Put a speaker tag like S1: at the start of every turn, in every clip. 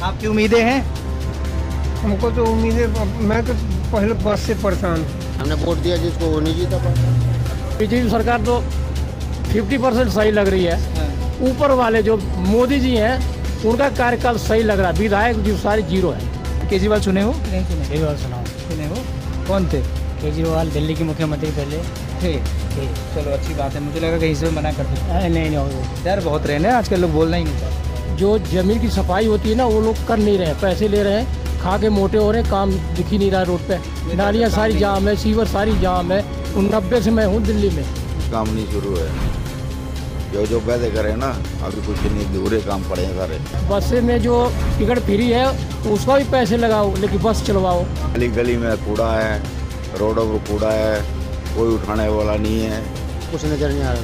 S1: आपकी उम्मीदें हैं?
S2: हमको तो उम्मीदें, मैं तो पहले बस से परेशान हूँ।
S3: हमने वोट दिया जिसको वो नहीं जीता पाया।
S4: बीजेपी सरकार तो 50% सही लग रही है। ऊपर वाले जो मोदी जी हैं उनका कार्यकाल सही लग रहा है, विधायक जी सारे जीरो है।
S1: केजरीवाल सुने हो?
S5: नहीं सुने। केजरीवाल सुनाओ।
S1: सुने हो? कौन थे?
S5: केजरीवाल दिल्ली के मुख्यमंत्री पहले
S1: थे। चलो अच्छी बात है, मुझे लगा कहीं से मना कर दो।
S5: नहीं हो
S1: डर बहुत रहने आजकल, लोग बोलना ही नहीं चाहते।
S4: जो जमीन की सफाई होती है ना वो लोग कर नहीं रहे, पैसे ले रहे हैं, खा के मोटे हो रहे हैं, काम दिख ही नहीं रहा रोड पे। नालियाँ सारी जाम है, सीवर सारी जाम है। 90 से मैं हूँ दिल्ली में।
S3: काम नहीं शुरू है, जो पहले करे ना अभी कुछ नहीं, अधूरे काम पड़े हैं सारे।
S4: बस में जो टिकट फ्री है उसका भी पैसे लगाओ, लेकिन बस चलवाओ।
S3: गली गली में कूड़ा है, रोडों पर कूड़ा है, कोई उठाने वाला नहीं है। कुछ नजर नहीं आ रहा,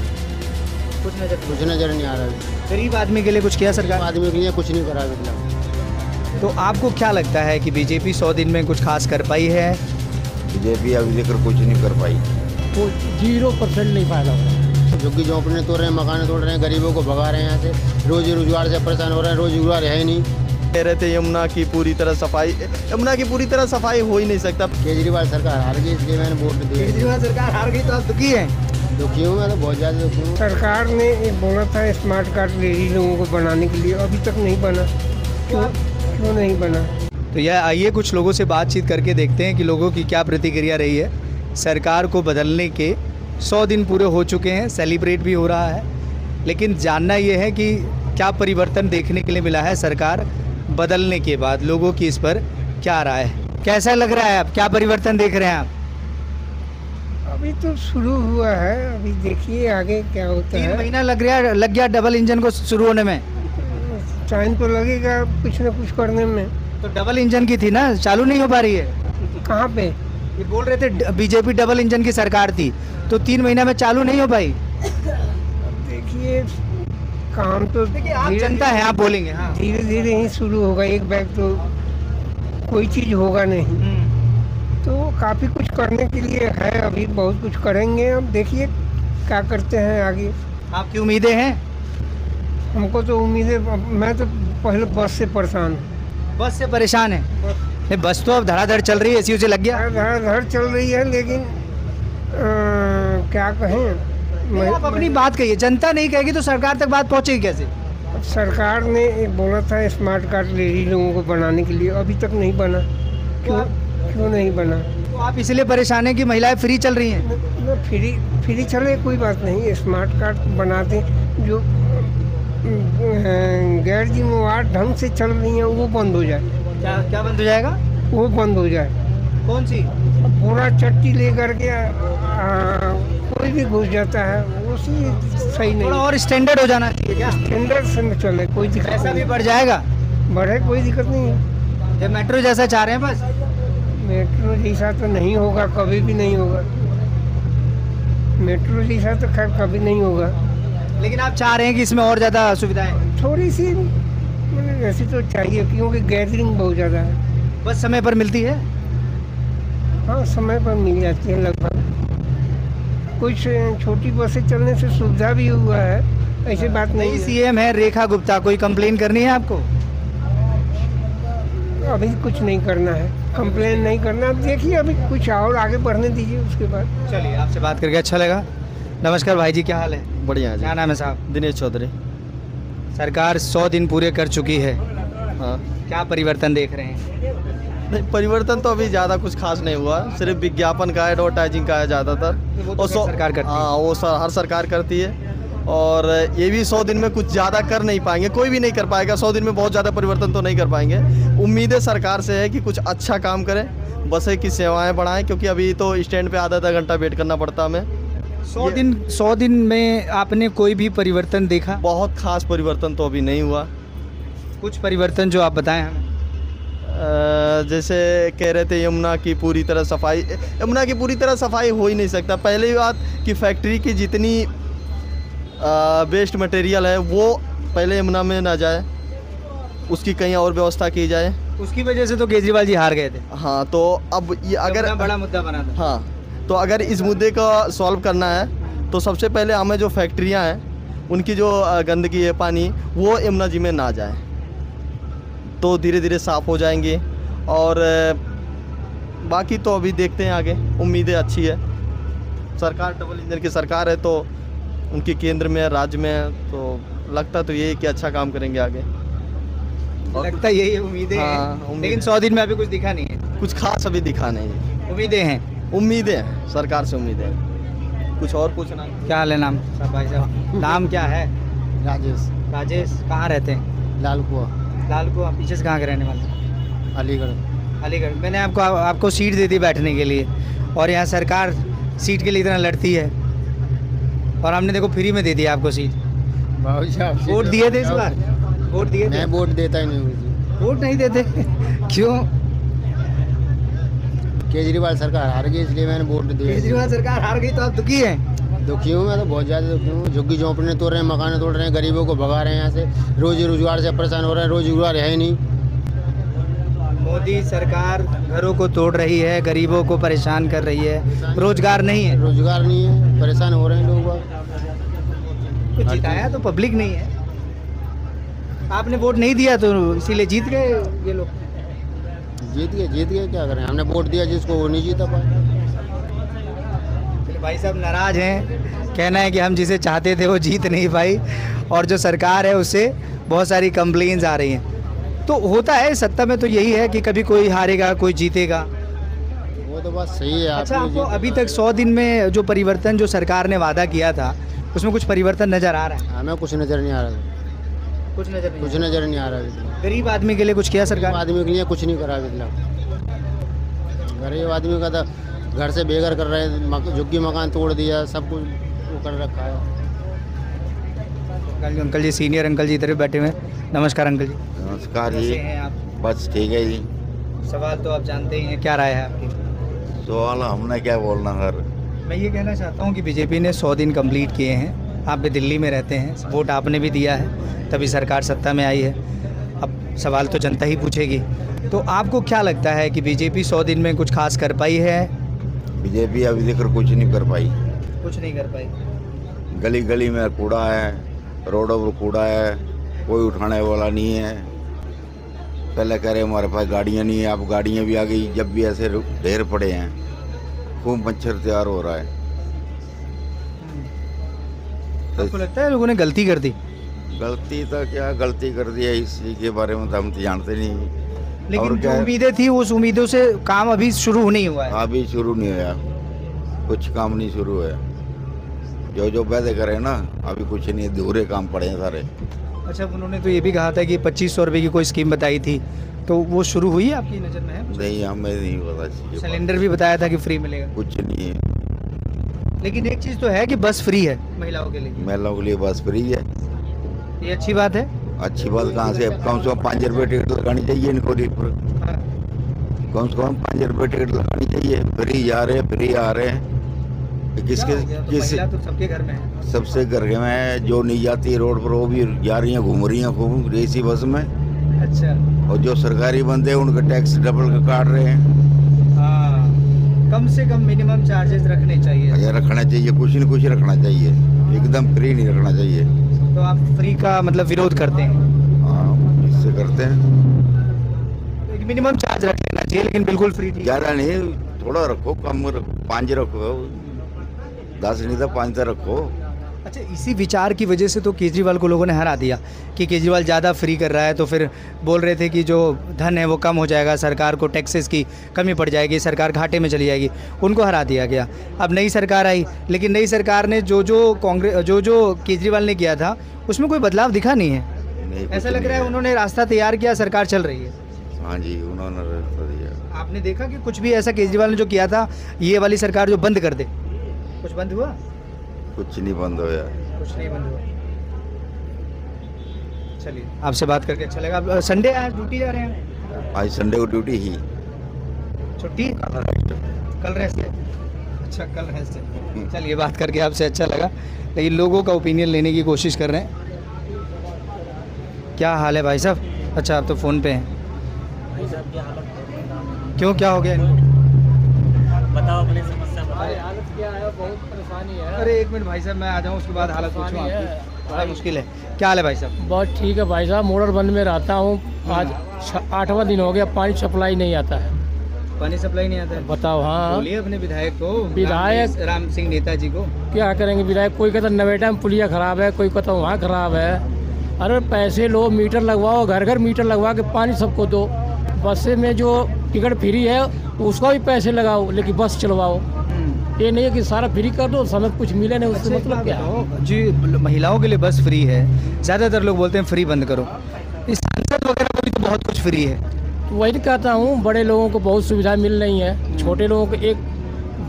S3: कुछ नजर नहीं आ रहा।
S1: गरीब आदमी के लिए कुछ किया सरकार?
S3: आदमी के लिए कुछ नहीं करा मतलब।
S1: तो आपको क्या लगता है कि बीजेपी 100 दिन में कुछ खास कर पाई है?
S3: बीजेपी अभी लेकर कुछ नहीं कर पाई।
S4: वो 0% नहीं फायदा हो रहा।
S3: झुग्गी झोंपड़े तोड़ रहे हैं, मकान तोड़ रहे हैं, गरीबों को भगा रहे हैं यहाँ से, रोजी रोजगार से परेशान हो रहे हैं, रोजगार है ही नहीं।
S6: कह रहे थे यमुना की पूरी तरह सफाई, यमुना की पूरी तरह सफाई हो ही नहीं सकता।
S3: केजरीवाल सरकार हार गई, इसलिए मैंने वोट दिया।
S1: केजरीवाल सरकार हार गई तो आप दुखी हैं?
S3: दुखी हूँ मैं तो, बहुत ज़्यादा दुखी हूँ।
S2: सरकार ने ये बोला था स्मार्ट कार्ड रेडी लोगों को बनाने के लिए, अभी तक नहीं बना। क्यों नहीं बना?
S1: तो यह आइए कुछ लोगों से बातचीत करके देखते हैं कि लोगों की क्या प्रतिक्रिया रही है। सरकार को बदलने के 100 दिन पूरे हो चुके हैं, सेलिब्रेट भी हो रहा है, लेकिन जानना ये है कि क्या परिवर्तन देखने के लिए मिला है सरकार बदलने के बाद, लोगों की इस पर क्या राय है। कैसा लग रहा है, आप क्या परिवर्तन देख रहे हैं आप?
S2: अभी तो शुरू हुआ है, अभी देखिए आगे क्या होता
S1: 3
S2: है।
S1: महीना लग गया डबल इंजन को शुरू होने में।
S2: टाइम तो लगेगा कुछ न कुछ करने में।
S1: तो डबल इंजन की थी ना, चालू नहीं हो पा रही है?
S2: कहाँ पे?
S1: ये बोल रहे थे बीजेपी डबल इंजन की सरकार थी, तो 3 महीना में चालू नहीं हो पाई।
S2: देखिए काम तो
S1: देखिए आप जनता है, आप बोलेंगे। हाँ।
S2: धीरे धीरे ही शुरू होगा, एक बैग तो कोई चीज़ होगा नहीं। तो काफ़ी कुछ करने के लिए है, अभी बहुत कुछ करेंगे। अब देखिए क्या करते हैं आगे।
S1: आपकी उम्मीदें हैं?
S2: हमको तो उम्मीदें, मैं तो पहले बस से परेशान हूँ।
S1: बस से परेशान है? नहीं, बस तो अब धड़ाधड़ चल रही है, एसी से लग गया।
S2: धड़ चल रही है, लेकिन क्या कहें।
S1: आप अपनी बात कहिए, जनता नहीं कहेगी तो सरकार तक बात पहुंचेगी कैसे?
S2: सरकार ने बोला था स्मार्ट कार्ड रेडी लोगों को बनाने के लिए, अभी तक नहीं बना। क्यों नहीं बना?
S1: तो आप इसलिए परेशान हैं कि महिलाएं फ्री चल रही हैं?
S2: फ्री चले कोई बात नहीं, स्मार्ट कार्ड बनाते जो गैर जिम्मेवार ढंग से चल रही हैं वो बंद हो जाए।
S1: क्या बंद हो जाएगा?
S2: वो बंद हो जाए।
S1: कौन सी?
S2: पूरा चट्टी लेकर के कोई भी घुस जाता है, वो सही नहीं।
S1: थोड़ा और स्टैंडर्ड हो जाना चाहिए क्या?
S2: स्टैंडर्ड से चले, कोई दिक्कत
S1: पैसा भी
S2: नहीं।
S1: बढ़ जाएगा,
S2: बढ़े कोई दिक्कत नहीं है।
S1: ये मेट्रो जैसा चाह रहे हैं बस?
S2: मेट्रो जैसा तो नहीं होगा, कभी भी नहीं होगा। मेट्रो जैसा तो खैर कभी नहीं होगा,
S1: लेकिन आप चाह रहे हैं कि इसमें और ज़्यादा सुविधाएं
S2: थोड़ी सी ऐसी तो चाहिए, क्योंकि गैदरिंग बहुत ज़्यादा है।
S1: बस समय पर मिलती है?
S2: हाँ, समय पर मिल जाती है लगभग। कुछ छोटी बसें चलने से सुविधा भी हुआ है, ऐसी बात नहीं है।
S1: सीएम है रेखा गुप्ता, कोई कंप्लेन करनी है आपको?
S2: अभी कुछ नहीं करना है, कंप्लेन नहीं करना। अब देखिए अभी कुछ और आगे बढ़ने दीजिए, उसके बाद।
S1: चलिए, आपसे बात करके अच्छा लगा। नमस्कार भाई जी, क्या हाल है?
S6: बढ़िया है जी।
S1: क्या नाम है साहब?
S6: दिनेश चौधरी।
S1: सरकार 100 दिन पूरे कर चुकी है,
S6: हाँ,
S1: क्या परिवर्तन देख रहे हैं?
S6: नहीं परिवर्तन तो अभी ज़्यादा कुछ खास नहीं हुआ, सिर्फ विज्ञापन का, एडवर्टाइजिंग का है ज़्यादातर।
S1: वो तो सरकार करती है।
S6: हाँ, वो हर सरकार करती है। और ये भी 100 दिन में कुछ ज़्यादा कर नहीं पाएंगे, कोई भी नहीं कर पाएगा 100 दिन में, बहुत ज़्यादा परिवर्तन तो नहीं कर पाएंगे। उम्मीदें सरकार से है कि कुछ अच्छा काम करें, बसें की सेवाएं बढ़ाएं, क्योंकि अभी तो स्टैंड पे आधा घंटा वेट करना पड़ता हमें।
S1: 100 दिन में आपने कोई भी परिवर्तन देखा?
S6: बहुत खास परिवर्तन तो अभी नहीं हुआ।
S1: कुछ परिवर्तन जो आप बताएं हमें।
S6: जैसे कह रहे थे यमुना की पूरी तरह सफाई, यमुना की पूरी तरह सफाई हो ही नहीं सकता। पहली बात कि फैक्ट्री की जितनी वेस्ट मटेरियल है वो पहले यमुना में ना जाए, उसकी कहीं और व्यवस्था की जाए।
S1: उसकी वजह से तो केजरीवाल जी हार गए थे।
S6: हाँ, तो अब ये अगर
S1: बड़ा मुद्दा बना था।
S6: हाँ, तो अगर इस मुद्दे को सॉल्व करना है तो सबसे पहले हमें जो फैक्ट्रियाँ हैं उनकी जो गंदगी है, पानी, वो यमुना जी में ना जाए। तो धीरे धीरे साफ़ हो जाएंगे। और बाकी तो अभी देखते हैं आगे, उम्मीदें अच्छी है। सरकार डबल इंजन की सरकार है, तो उनकी केंद्र में राज्य में है, तो लगता तो यही कि अच्छा काम करेंगे आगे।
S1: लगता यही है, उम्मीदें
S6: हाँ,
S1: हैं।
S6: उम्मीद
S1: लेकिन 100 दिन में अभी कुछ दिखा नहीं है।
S6: कुछ खास अभी दिखा नहीं है।
S1: उम्मीदें हैं।
S6: उम्मीदें हैं, सरकार से उम्मीदें हैं। कुछ और पूछना?
S1: क्या हाल है नाम साहब? भाई साहब नाम क्या है?
S3: राजेश
S1: राजेश। कहाँ रहते हैं?
S3: लालकुआ
S1: लाल को आप पीछे से कहाँ के रहने वाले?
S3: अलीगढ़।
S1: अलीगढ़। मैंने आपको सीट दे दी बैठने के लिए, और यहाँ सरकार सीट के लिए इतना लड़ती है, और हमने देखो फ्री में दे दिया आपको सीट। वोट दिए थे इस बार? वोट दिए थे?
S3: मैं वोट देता ही नहीं हूँ।
S1: वोट नहीं देते? क्यों?
S3: केजरीवाल सरकार हार गई इसलिए मैंने वोट दिया।
S1: केजरीवाल सरकार हार गई तो आप दुखी हैं?
S3: दुखी हूँ मैं तो, बहुत ज़्यादा दुखी हूँ। झुग्गी झोंपड़े तोड़ रहे हैं, मकान तोड़ रहे हैं, गरीबों को भगा रहे हैं यहाँ से, रोजी रोजगार से परेशान हो रहे हैं, रोजगार है ही नहीं।
S1: मोदी सरकार घरों को तोड़ रही है, गरीबों को परेशान कर रही है, रोजगार नहीं है।
S3: रोजगार नहीं है, परेशान हो रहे हैं लोग।
S1: कुछ जिताया तो पब्लिक नहीं है। आपने वोट नहीं दिया तो इसीलिए जीत गए ये लोग।
S3: जीत गए क्या करें, हमने वोट दिया जिसको वो नहीं जीता पाए।
S1: भाई साहब नाराज हैं, कहना है कि हम जिसे चाहते थे वो जीत नहीं पाई, और जो सरकार है उससे बहुत सारी कंप्लेंट्स आ रही हैं। तो होता है सत्ता में, तो यही है कि कभी कोई हारेगा कोई जीतेगा।
S3: वो तो बात सही है।
S1: अच्छा, आपको अभी तक 100 दिन में जो परिवर्तन जो सरकार ने वादा किया था उसमें कुछ परिवर्तन नज़र आ रहा है?
S3: हमें कुछ नज़र नहीं आ रहा।
S1: कुछ
S3: नज़र नहीं आ रहा।
S1: गरीब आदमी के लिए कुछ किया सरकार?
S3: आदमी के लिए कुछ नहीं करा अभी। गरीब आदमी का तो घर से बेघर कर रहे हैं, झुग्गी मकान तोड़ दिया, सब कुछ वो कर रखा है।
S1: अंकल जी, सीनियर अंकल जी इधर बैठे हुए हैं। नमस्कार अंकल जी।
S3: नमस्कार जी।
S1: कैसे हैं आप?
S3: बस ठीक है जी।
S1: सवाल तो आप जानते ही हैं, क्या राय है आपकी?
S3: सवाल हमने क्या बोलना सर।
S1: मैं ये कहना चाहता हूँ कि बीजेपी ने 100 दिन कंप्लीट किए हैं। आप भी दिल्ली में रहते हैं, वोट आपने भी दिया है, तभी सरकार सत्ता में आई है। अब सवाल तो जनता ही पूछेगी। तो आपको क्या लगता है कि बीजेपी 100 दिन में कुछ खास कर पाई है?
S3: बीजेपी अभी तक कुछ नहीं कर पाई।
S1: कुछ नहीं कर पाई।
S3: गली गली में कूड़ा है, रोडों पर कूड़ा है, कोई उठाने वाला नहीं है। पहले कह रहे हमारे पास गाड़ियाँ नहीं है, अब गाड़ियाँ भी आ गई। जब भी ऐसे ढेर पड़े हैं, खूब मच्छर तैयार हो रहा है।
S1: आपको लगता है लोगों ने गलती कर दी?
S3: गलती तो क्या गलती कर दी है, इसी के बारे में तो हम तो जानते नहीं।
S1: लेकिन जो उम्मीदें थी उस उम्मीदों से काम अभी शुरू नहीं हुआ है।
S3: अभी शुरू नहीं हुआ, कुछ काम नहीं शुरू है। जो वादे करे ना, अभी कुछ नहीं, अधूरे काम पड़े हैं सारे।
S1: अच्छा, उन्होंने तो ये भी कहा था कि 2500 रुपये की कोई स्कीम बताई थी, तो वो शुरू हुई है आपकी नज़र में? है
S3: नहीं, हमें नहीं पता।
S1: सिलेंडर भी बताया था कि फ्री मिलेगा,
S3: कुछ नहीं है।
S1: लेकिन एक चीज़ तो है कि बस फ्री है महिलाओं के लिए।
S3: महिलाओं के लिए बस फ्री है।
S1: ये अच्छी बात है।
S3: अच्छी बात कहाँ से? कम से कम 5 रुपये टिकट लगानी चाहिए इनको।
S1: हाँ।
S3: कम से कम 5 रुपये टिकट लगानी चाहिए। फ्री जा रहे हैं, फ्री आ रहे हैं। किसके किस
S1: महिला तो सबके घर में है।
S3: सबसे घर में है। जो नहीं जाती रोड पर वो भी जा रही हैं, घूम रही हैं खूब एसी बस में।
S1: अच्छा।
S3: और जो सरकारी बंदे हैं उनका टैक्स डबल का काट रहे हैं।
S1: हाँ, कम से कम मिनिमम चार्जेस रखने चाहिए।
S3: ये रखना चाहिए, कुछ न कुछ रखना चाहिए, एकदम फ्री नहीं रखना चाहिए।
S1: तो आप फ्री का मतलब विरोध करते हैं?
S3: हाँ, इससे करते हैं।
S1: एक मिनिमम चार्ज रख लेना चाहिए, लेकिन बिल्कुल फ्री नहीं।
S3: ज़्यादा नहीं, थोड़ा रखो, कम रखो, 5 रखो, 10 नहीं तो 5 तो रखो।
S1: अच्छा, इसी विचार की वजह से तो केजरीवाल को लोगों ने हरा दिया कि केजरीवाल ज़्यादा फ्री कर रहा है, तो फिर बोल रहे थे कि जो धन है वो कम हो जाएगा, सरकार को टैक्सेस की कमी पड़ जाएगी, सरकार घाटे में चली जाएगी। उनको हरा दिया गया। अब नई सरकार आई, लेकिन नई सरकार ने जो केजरीवाल ने किया था उसमें कोई बदलाव दिखा नहीं है।
S3: नहीं,
S1: ऐसा लग रहा है उन्होंने रास्ता तैयार किया, सरकार चल रही है।
S3: हाँ जी, उन्होंने रास्ता दिया।
S1: आपने देखा कि कुछ भी ऐसा केजरीवाल ने जो किया था, ये वाली सरकार जो बंद कर दे, कुछ बंद हुआ?
S3: कुछ नहीं बंद होया।
S1: कुछ नहीं बंद हुआ। चलिए, आपसे बात करके अच्छा लगा। अब संडे आज ड्यूटी जा रहे हैं?
S3: आज संडे को ड्यूटी ही,
S1: छुट्टी? कल रेस्ट है। अच्छा, कल रेस्ट है। चलिए, बात करके आपसे अच्छा लगा, लेकिन लोगों का ओपिनियन लेने की कोशिश कर रहे हैं। क्या हाल है भाई साहब? अच्छा, आप तो फ़ोन पे हैं।
S5: भाई साहब की हालत
S1: क्यों, क्या हो गया?
S5: बताओ, अपनी समस्या बताओ।
S4: हालत क्या है? बहुत परेशानी है।
S1: अरे एक मिनट भाई साहब, मैं आ जाऊँ उसके बाद हालत पूछूँ
S4: परेशानी
S1: आपकी।
S4: है।
S1: बड़ा मुश्किल है। क्या हाल है भाई साहब?
S4: बहुत ठीक है भाई साहब, मोड़रबंद में रहता हूँ। आज 8वां दिन हो गया, पानी सप्लाई नहीं आता है।
S1: पानी सप्लाई नहीं आता है?
S4: बताओ। हाँ,
S1: बोलिए अपने विधायक को,
S4: विधायक
S1: राम सिंह नेताजी को।
S4: क्या करेंगे विधायक? कोई कहता नवेटा में पुलिया खराब है, कोई कहता वहाँ खराब है। अरे पैसे लो, मीटर लगवाओ, घर घर मीटर लगवा के पानी सबको दो। बस में जो टिकट फ्री है उसका भी पैसे लगाओ, लेकिन बस चलवाओ। ये नहीं है कि सारा फ्री कर दो, समय कुछ मिले नहीं, उससे मतलब क्या है?
S1: जी, महिलाओं के लिए बस फ्री है, ज़्यादातर लोग बोलते हैं फ्री बंद करो। इस सांसद वगैरह को भी तो बहुत कुछ फ्री है।
S4: तो वही कहता हूँ, बड़े लोगों को बहुत सुविधा मिल रही है, छोटे लोगों को एक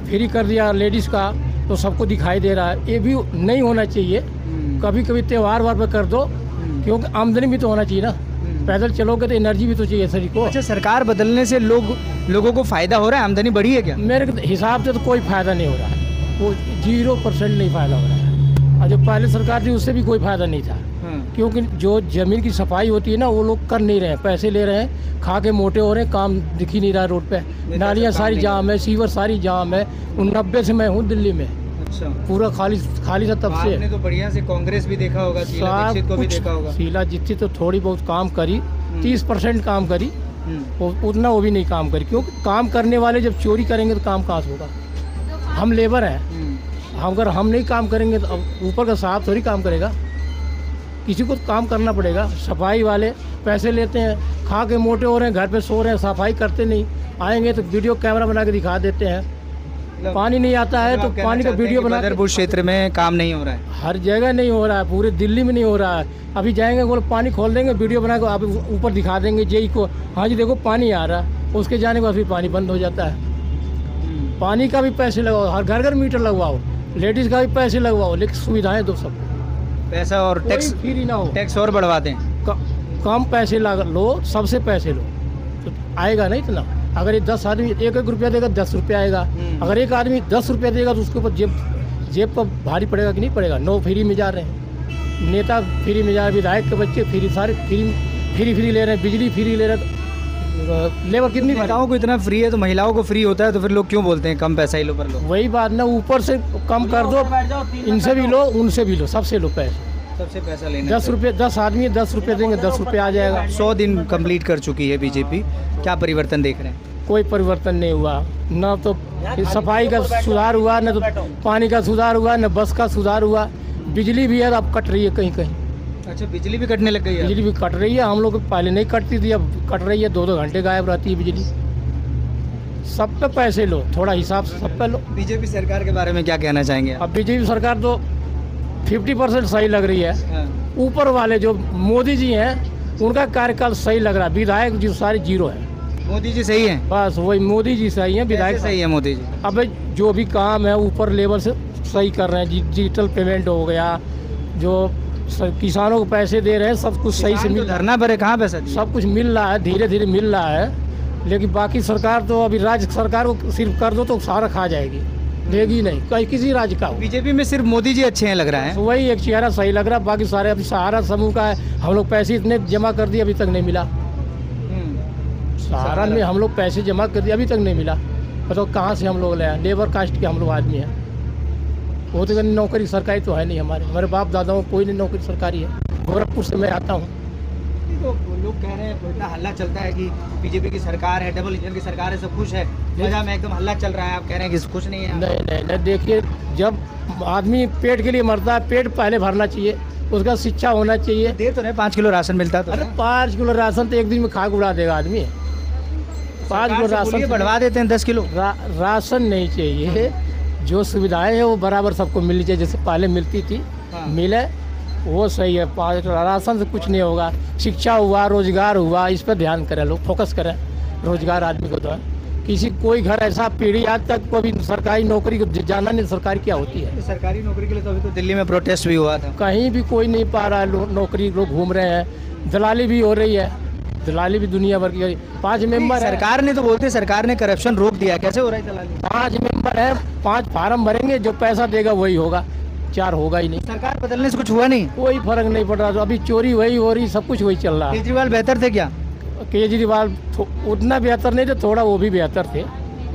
S4: फ्री कर दिया लेडीज़ का तो सबको दिखाई दे रहा है। ये भी नहीं होना चाहिए, कभी कभी त्यौहार वार पर कर दो, क्योंकि आमदनी भी तो होना चाहिए ना। पैदल चलोगे तो एनर्जी भी तो चाहिए शरीर को।
S1: अच्छा, सरकार बदलने से लोगों को फ़ायदा हो रहा है, आमदनी बढ़ी है क्या?
S4: मेरे हिसाब से तो कोई फ़ायदा नहीं हो रहा है, वो 0% नहीं फ़ायदा हो रहा है। और जो पहले सरकार थी उससे भी कोई फ़ायदा नहीं था, क्योंकि जो ज़मीन की सफाई होती है ना वो लोग कर नहीं रहे हैं, पैसे ले रहे हैं, खा के मोटे हो रहे हैं, काम दिख ही नहीं रहा रोड पे। नालियाँ सारी जाम है, सीवर सारी जाम है। 90 से मैं हूँ दिल्ली में।
S1: अच्छा,
S4: पूरा खाली था तब से।
S1: आपने तो बढ़िया से कांग्रेस भी देखा होगा, शीला दीक्षित को भी देखा होगा।
S4: शीला दीक्षित तो थोड़ी बहुत काम करी, 30% काम करी, उतना वो भी नहीं काम करी, क्योंकि काम करने वाले जब चोरी करेंगे तो काम कहाँ से होगा? हम लेबर हैं, अगर हम नहीं काम करेंगे तो ऊपर का साहब थोड़ी काम करेगा, किसी को तो काम करना पड़ेगा। सफाई वाले पैसे लेते हैं, खा के मोटे हो रहे हैं, घर पे सो रहे हैं, सफाई करते नहीं। आएंगे तो वीडियो कैमरा बना के दिखा देते हैं। पानी नहीं आता है तो पानी का वीडियो बना।
S1: बदरपुर क्षेत्र में काम नहीं हो रहा है?
S4: हर जगह नहीं हो रहा है, पूरे दिल्ली में नहीं हो रहा है। अभी जाएंगे बोले पानी खोल देंगे, वीडियो बना के आप ऊपर दिखा देंगे जेई को, हाँ जी देखो पानी आ रहा है। उसके जाने के बाद फिर पानी बंद हो जाता है। पानी का भी पैसे लगाओ, हर घर घर मीटर लगवाओ, लेडीज़ का भी पैसे लगवाओ, लेकिन सुविधाएं दो सबको। पैसा
S1: और टैक्स
S4: फ्री ना हो,
S1: टैक्स और बढ़वा दें,
S4: कम पैसे लो, सबसे पैसे लो तो आएगा नहीं इतना। अगर ये 10 आदमी 1-1 रुपया देगा, 10 रुपया आएगा। अगर एक आदमी 10 रुपया देगा तो उसके ऊपर जेब पर भारी पड़ेगा कि नहीं पड़ेगा? नो फ्री में जा रहे हैं, नेता फ्री में जा रहे हैं, विधायक के बच्चे फ्री, सारे फ्री ले रहे हैं, बिजली फ्री ले रहे हैं। लेबर कितनी?
S1: नेताओं को इतना फ्री है तो महिलाओं को फ्री होता है, तो फिर लोग क्यों बोलते हैं कम पैसा ही लो पर लो?
S4: वही बात ना, ऊपर से कम कर दो, इनसे भी लो, उनसे भी लो, सबसे लो पैसे।
S1: सबसे पैसा लेना।
S4: 10 रुपये, 10 आदमी 10 रुपये देंगे, 10 रुपये आ जाएगा।
S1: 100 दिन कंप्लीट कर चुकी है बीजेपी, क्या परिवर्तन देख रहे हैं?
S4: कोई परिवर्तन नहीं हुआ, न तो सफाई का सुधार हुआ, न तो पानी का सुधार हुआ, न बस का सुधार हुआ। बिजली भी है अब कट रही है कहीं कहीं।
S1: अच्छा, बिजली भी कटने लग गई है?
S4: बिजली भी कट रही है, हम लोग पहले नहीं कटती थी, अब कट रही है, 2-2 घंटे गायब रहती है बिजली। सब पे पैसे लो, थोड़ा हिसाब से सब पे लो।
S1: बीजेपी सरकार के बारे में क्या कहना चाहेंगे?
S4: अब बीजेपी सरकार तो 50% सही लग रही है। ऊपर वाले जो मोदी जी हैं उनका कार्यकाल सही लग रहा है, विधायक जी सारे 0 है।
S1: मोदी जी सही है?
S4: बस वही मोदी जी सही है, विधायक
S1: सही है मोदी जी।
S4: अब जो भी काम है ऊपर लेवल से सही कर रहे हैं, डिजिटल पेमेंट हो गया, जो किसानों को पैसे दे रहे हैं, सब कुछ सही से मिल।
S1: धरना पर है, कहाँ पैसा?
S4: सब कुछ मिल रहा है, धीरे धीरे मिल रहा है। लेकिन बाकी सरकार तो अभी राज्य सरकार को सिर्फ कर दो तो सारा खा जाएगी, देगी नहीं, कहीं किसी राज्य का हो।
S1: बीजेपी में सिर्फ मोदी जी अच्छे हैं लग रहा है।
S4: वही एक चेहरा सही लग रहा है, बाकी सारे अभी सहारा समूह का है, हम लोग पैसे इतने जमा कर दिए अभी तक नहीं मिला। सहारा में हम लोग पैसे जमा कर दिए अभी तक नहीं मिला, बताओ कहाँ से हम लोग ले आए? लेबर कास्ट के हम लोग आदमी हैं, वो तो नौकरी सरकारी तो है नहीं, हमारे बाप दादाओं कोई नहीं नौकरी सरकारी है। गोरखपुर से मैं आता हूँ।
S1: तो लोग कह रहे हैं, इतना हल्ला चलता है कि बीजेपी की सरकार है, डबल इंजन की सरकार है, सब खुश है, मजा में एकदम हल्ला चल रहा है, आप कह रहे हैं कि कुछ नहीं है?
S4: नहीं, देखिए जब आदमी पेट के लिए मरता है, पेट पहले भरना चाहिए, उसका शिक्षा होना चाहिए।
S1: दे तो नहीं, 5 किलो राशन मिलता है तो?
S4: अरे 5 किलो राशन तो एक दिन में खा के उड़ा देगा आदमी। 5 किलो राशन
S1: बढ़वा देते हैं, 10 किलो
S4: राशन नहीं चाहिए, जो सुविधाएं है वो बराबर सबको मिलनी चाहिए, जैसे पहले मिलती थी। मिले वो सही है, राशन से कुछ नहीं होगा। शिक्षा हुआ, रोजगार हुआ, इस पर ध्यान करें, लोग फोकस करें रोजगार आदमी को। तो किसी कोई घर ऐसा पीढ़ी आज तक कोई सरकारी नौकरी को जाना नहीं, सरकारी क्या होती है।
S1: सरकारी नौकरी के लिए तो अभी तो दिल्ली में प्रोटेस्ट भी हुआ था,
S4: कहीं भी कोई नहीं पा रहा है नौकरी, लोग घूम रहे हैं, दलाली भी हो रही है, दलाली भी दुनिया भर की। 5 मेंबर
S1: सरकार ने तो बोलते सरकार ने करप्शन रोक दिया, कैसे हो रहा है दलाली?
S4: 5 मेंबर है, 5 फार्म भरेंगे, जो पैसा देगा वही होगा, 4 होगा ही नहीं।
S1: सरकार बदलने से कुछ हुआ नहीं,
S4: कोई फर्क नहीं पड़ रहा। तो अभी चोरी वही हो रही, सब कुछ वही चल रहा है।
S1: केजरीवाल बेहतर थे क्या?
S4: केजरीवाल उतना बेहतर नहीं थे, थोड़ा वो भी बेहतर थे,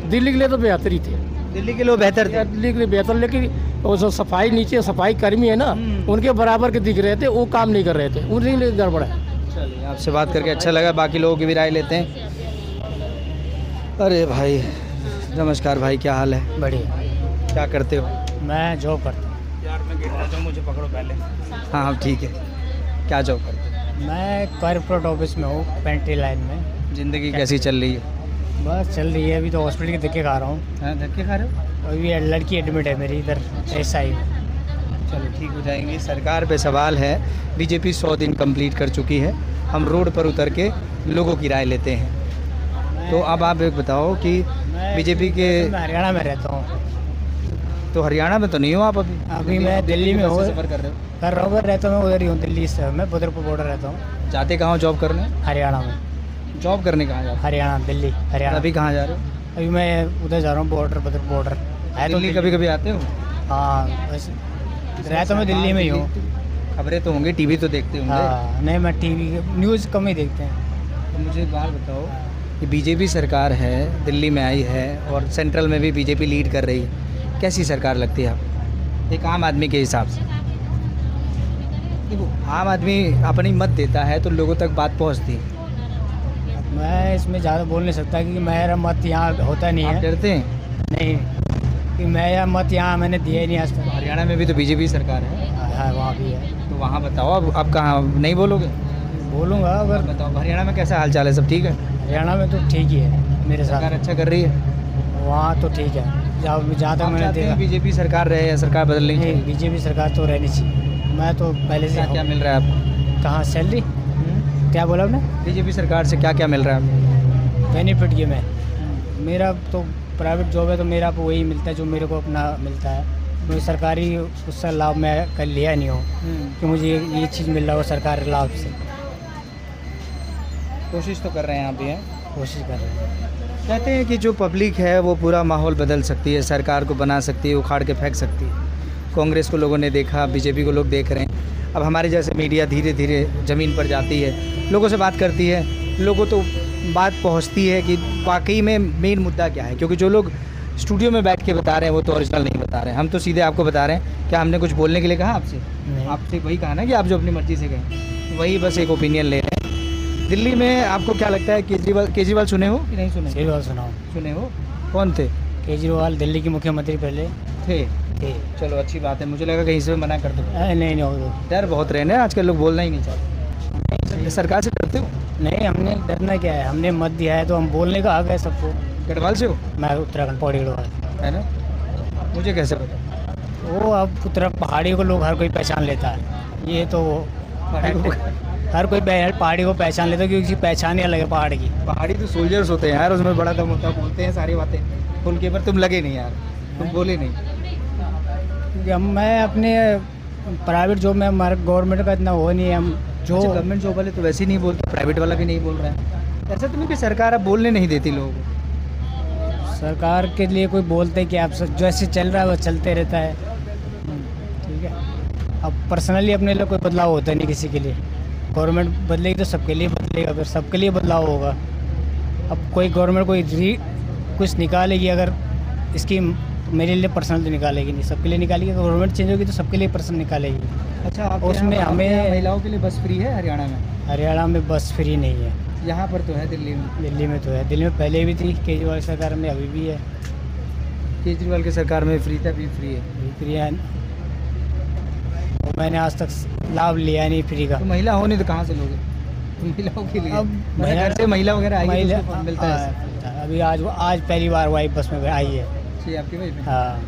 S4: दिल्ली के लिए तो बेहतर ही थे।
S1: दिल्ली के लोग बेहतर थे,
S4: दिल्ली के लिए बेहतर, लेकिन वो जो सफाई नीचे सफाई कर्मी है ना, उनके बराबर के दिख रहे थे, वो काम नहीं कर रहे थे, उनके लिए गड़बड़ है।
S1: चलिए, आपसे बात करके अच्छा लगा, बाकी लोगों की भी राय लेते हैं। अरे भाई नमस्कार भाई, क्या हाल है?
S7: बढ़िया।
S1: क्या करते हो?
S7: मैं जॉब करता हूँ।
S1: यार मैं गिर रहा हूँ, मुझे पकड़ो पहले। हाँ हाँ ठीक है। क्या जॉब करते हो?
S7: मैं कॉर्पोरेट ऑफिस में हूँ, पेंट्री लाइन में।
S1: ज़िंदगी कैसी चल रही है?
S7: बस चल रही है, अभी तो हॉस्पिटल के धक्के खा रहा हूँ।
S1: हाँ, धक्के खा रहे हो?
S7: अभी लड़की एडमिट है मेरी इधर SI में।
S1: चलो ठीक हो जाएंगे। सरकार पे सवाल है, बीजेपी 100 दिन कंप्लीट कर चुकी है, हम रोड पर उतर के लोगों की राय लेते हैं। तो अब आप एक बताओ कि बीजेपी के,
S7: मैं हरियाणा में रहता हूँ।
S1: तो हरियाणा में तो नहीं हो आप अभी?
S7: अभी मैं दिल्ली में हूँ,
S1: सफ़र कर रहे हो?
S7: कर रहा हूँ, रहता हूँ मैं उधर ही हूँ, दिल्ली से। मैं बदरपुर बॉर्डर रहता हूँ।
S1: जाते कहाँ हो जॉब करने?
S7: हरियाणा में।
S1: जॉब करने कहाँ जा रहे
S7: हरियाणा, दिल्ली,
S1: हो?
S7: हरियाणा।
S1: अभी कहाँ जा रहे हो?
S7: अभी मैं उधर जा रहा हूँ, बॉर्डर, बदरपुर बॉर्डर है। तो
S1: दिल्ली कभी कभी आते हो?
S7: हाँ, वैसे रहता मैं दिल्ली में ही हूँ।
S1: खबरें तो होंगी, टीवी तो देखते होंगे।
S7: हाँ, नहीं मैं टीवी न्यूज़ कम ही देखते हैं।
S1: तो मुझे एक बात बताओ कि बीजेपी सरकार है, दिल्ली में आई है और सेंट्रल में भी बीजेपी लीड कर रही है, कैसी सरकार लगती है आपको एक आम आदमी के हिसाब से? देखो, आम आदमी अपनी मत देता है तो लोगों तक बात पहुंचती है।
S7: मैं इसमें ज़्यादा बोल नहीं सकता क्योंकि मेरा मत यहाँ होता नहीं
S1: आप
S7: है।
S1: डरते हैं?
S7: नहीं, कि मेरा मत यहाँ मैंने दिया ही नहीं आज तक।
S1: हरियाणा में भी तो बीजेपी सरकार है।
S7: हाँ, वहाँ भी है।
S1: तो वहाँ बताओ, अब आप कहाँ नहीं बोलोगे?
S7: बोलूँगा अगर।
S1: बताओ हरियाणा में कैसा हाल चाल है, सब ठीक है?
S7: हरियाणा में तो ठीक ही है मेरे
S1: सरकार
S7: साथ।
S1: अच्छा कर रही है?
S7: वहाँ तो ठीक है, जहाँ तक मैंने देखा।
S1: बीजेपी सरकार रहे या सरकार बदलनी
S7: नहीं,
S1: चाहिए?
S7: बीजेपी सरकार तो रहनी चाहिए। मैं तो पहले से
S1: क्या मिल रहा है आपको?
S7: कहाँ सैलरी, क्या बोला आपने?
S1: बीजेपी सरकार से क्या क्या मिल रहा है आपको?
S7: बेनिफिट ये मैं, मेरा तो प्राइवेट जॉब है तो मेरा को वही मिलता है जो मेरे को अपना मिलता है। मुझे सरकारी उसका लाभ मैं कर लिया नहीं हूँ कि मुझे ये चीज़ मिल रहा हो सरकारी लाभ से।
S1: कोशिश तो कर रहे हैं आप भी, हैं?
S7: कोशिश कर रहे हैं।
S1: कहते हैं कि जो पब्लिक है वो पूरा माहौल बदल सकती है, सरकार को बना सकती है, उखाड़ के फेंक सकती है। कांग्रेस को लोगों ने देखा, बीजेपी को लोग देख रहे हैं। अब हमारे जैसे मीडिया धीरे धीरे ज़मीन पर जाती है, लोगों से बात करती है, लोगों तो बात पहुंचती है कि वाकई में मेन मुद्दा क्या है। क्योंकि जो लोग स्टूडियो में बैठ के बता रहे हैं वो तो ओरिजिनल नहीं बता रहे हैं, हम तो सीधे आपको बता रहे हैं। क्या हमने कुछ बोलने के लिए कहा आपसे? आपसे वही कहा ना कि आप जो अपनी मर्ज़ी से गए, वही बस एक ओपिनियन ले रहे हैं। दिल्ली में आपको क्या लगता है, केजरीवाल सुने हो कि नहीं सुने?
S7: केजरीवाल सुनाओ।
S1: सुने हो? कौन थे?
S7: केजरीवाल दिल्ली के मुख्यमंत्री पहले
S1: थे।
S7: थे।
S1: चलो अच्छी बात है, मुझे लगा कहीं से मना कर दो।
S7: नहीं हो
S1: डर बहुत रहने आजकल, लोग बोलना ही नहीं चाहते। सरकार से डरते हो?
S7: नहीं, हमने डरना क्या है, हमने मत दिया है तो हम बोलने का हक है सबको।
S1: गढ़वाल से हो?
S7: मैं उत्तराखंड पौड़ी गढ़वाल
S1: है ना? मुझे कैसे पता?
S7: वो अब उत्तर पहाड़ी को लोग हर कोई पहचान लेता है, ये तो हर कोई पहाड़ी को पहचान लेता है क्योंकि पहचान ही अलग है पहाड़ की।
S1: पहाड़ी तो सोल्जर्स होते हैं यार, उसमें बड़ा दम होता है, बोलते हैं सारी बातें उनके ऊपर। तुम लगे नहीं यार, तुम बोले नहीं।
S7: क्योंकि मैं अपने प्राइवेट जॉब में, हमारे गवर्नमेंट का इतना वो नहीं है। हम जो
S1: गवर्नमेंट जॉब वाले तो वैसे ही नहीं बोलते, प्राइवेट वाला भी नहीं बोल रहा है। ऐसा तो नहीं कि सरकार अब बोलने नहीं देती लोगों को?
S7: सरकार के लिए कोई बोलते कि आप जैसे चल रहा है वो चलते रहता है, ठीक है। अब पर्सनली अपने लिए कोई बदलाव होता नहीं किसी के लिए। गवर्नमेंट बदलेगी तो सबके लिए बदलेगा, फिर सबके लिए बदलाव होगा। अब कोई गवर्नमेंट कुछ निकालेगी अगर स्कीम, मेरे लिए पर्सनल तो निकालेगी नहीं, सबके लिए निकालेगी। गवर्नमेंट चेंज होगी तो सबके लिए पर्सनल निकालेगी।
S1: अच्छा, आप
S7: उसमें हमें
S1: महिलाओं के लिए बस फ्री है हरियाणा में?
S7: हरियाणा में बस फ्री नहीं है।
S1: यहाँ पर तो है दिल्ली में।
S7: दिल्ली में तो है, दिल्ली में पहले भी थी, केजरीवाल सरकार में अभी भी है।
S1: केजरीवाल की सरकार में फ्री था, अभी फ्री है?
S7: फ्री है, मैंने आज तक लाभ लिया नहीं फ्री का।
S1: तो महिला हो नहीं तो कहाँ से लोगे? महिलाओं के लिए
S7: अब
S1: घर से महिला वगैरह आएगी तो उसको मिलता है?
S7: अभी आज पहली बार वाइफ बस में आई है।
S1: जी, आपकी वाइफ है?
S7: हाँ,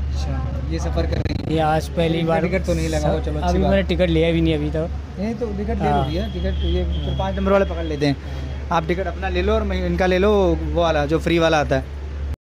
S1: अच्छा, ये सफ़र कर रही है?
S7: ये आज पहली बार।
S1: टिकट तो नहीं लगा हो? चलो
S7: अभी मैंने टिकट लिया भी नहीं अभी तक।
S1: नहीं तो टिकट ले लो भैया, टिकट ये तो 5 नंबर वाले पकड़ लेते हैं। आप टिकट अपना ले लो और इनका ले लो, वो वाला जो फ्री वाला आता है।